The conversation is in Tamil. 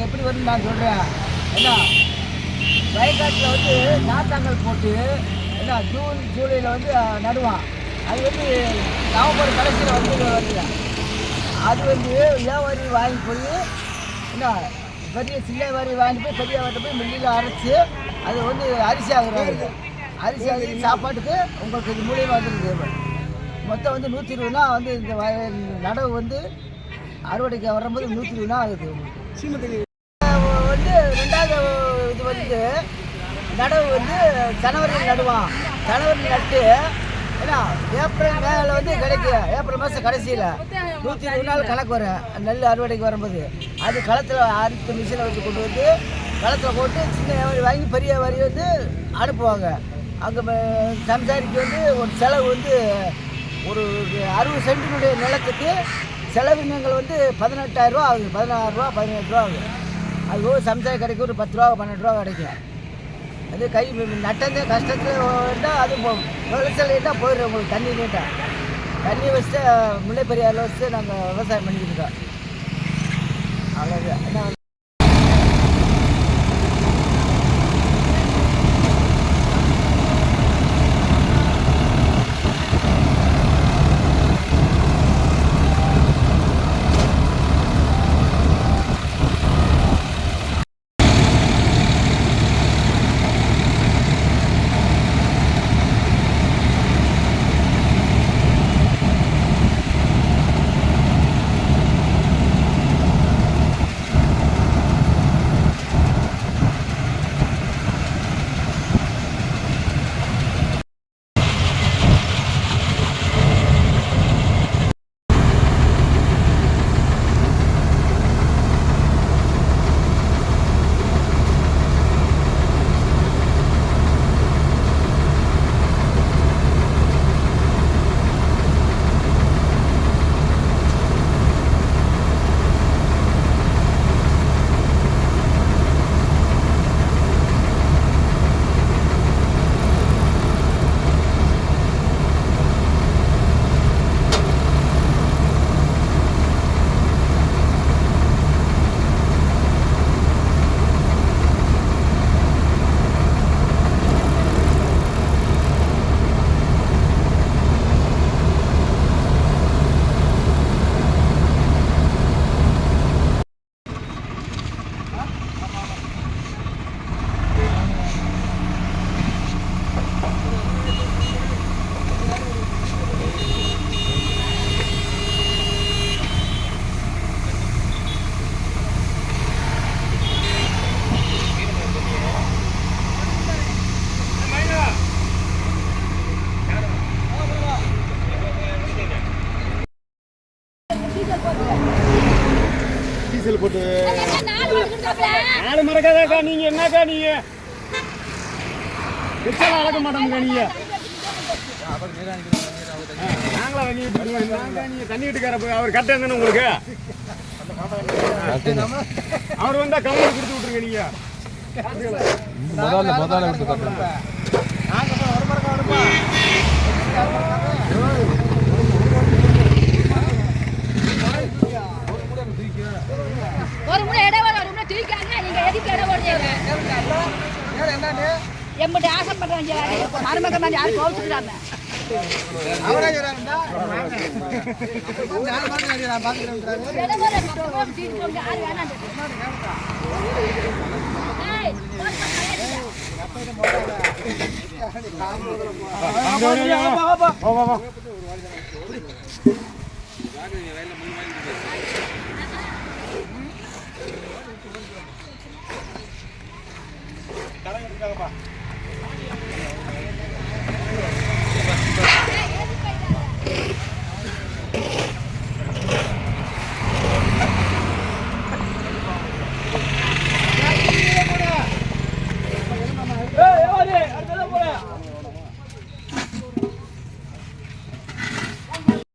எப்படி வரும்னு நான் சொல்கிறேன். ஏன்னா வயக்காட்டில் வந்து நாத்தாங்கல் போட்டு ஏன்னா ஜூன் ஜூலையில் வந்து நடுவான். அது வந்து நவம்பர் கடைசியில் வந்து வருது. அது வந்து வியாபாரி வாங்கி போய் என்ன பெரிய சின்ன வாரி வாங்கிட்டு போய் பெரிய வாரிட்ட போய் மில்லில் அரைச்சி அது வந்து அரிசி ஆகுறாங்க. அரிசி ஆகி சாப்பாட்டுக்கு உங்களுக்கு இது மூலியமாக வந்துருக்கு. மொத்தம் வந்து 120 நாள் வந்து இந்த நடவு வந்து அறுவடைக்கு வரும்போது 120 நாள் ஆகுது. வந்து ரெண்டாவது இது வந்து நடவு வந்து ஜனவரியில் நடுவான். ஜனவரி நட்டு ஏன்னா ஏப்ரல் மேலே வந்து கிடைக்கும். ஏப்ரல் மாதம் கடைசியில் 120 நாள் கணக்கு வரும். நெல் அறுவடைக்கு வரும்போது அது களத்தில் அறுத்து மிஷினை வச்சு கொண்டு வந்து களத்தில் போட்டு சின்ன வியாபாரி வாங்கி பெரிய வியாபாரி வந்து அனுப்புவாங்க. அங்கே சம்சாரிக்கு வந்து ஒரு செலவு வந்து ஒரு 60 சென்டினுடைய நிலத்துக்கு செலவினங்கள் வந்து 18,000 ரூபா ஆகுது. 16 ரூபா 18 ரூபா ஆகுது. அது சம்சாரி கிடைக்கும் ஒரு 10 ரூபா 12 ரூபா கிடைக்கும். அது கை நட்டந்தே கஷ்டத்தில் வேண்டால் அது விளைச்சல் இருந்தால் போயிடும். உங்களுக்கு தண்ணி நீட்டாக தண்ணி வச்சுட்டு முல்லை பெரியாரில் வச்சு நாங்கள் விவசாயம் பண்ணிக்கிட்டு இருக்கோம். அவ்வளோதான். என்ன டீசல் போட்டு நாலு மறக்காதாக்கா. நீங்கள் என்னக்கா நீங்கள் பிச்சைலாம் அளக்க மாட்டோம்க்கா. நீங்கள் நாங்களா வாங்கிட்டு இருக்கோம். நீங்கள் தண்ணி வீட்டுக்கார போய் அவர் கட்ட இருந்தானே உங்களுக்கு அவர் வந்தால் கவலை கொடுத்து விட்ருங்க. நீங்கள் முதல்ல எடுத்து கட்டுங்க. ஒரு முறை இடைவெளி ஒரு முறை தூக்காங்க. நீங்க எதுக்கு இடைவெளி எம்பிட்டு ஆசைப்படுறாங்க. மருமக மாதிரி யாரும் கோவிச்சுக்கிறாங்க. கடை இருக்காங்கப்பா.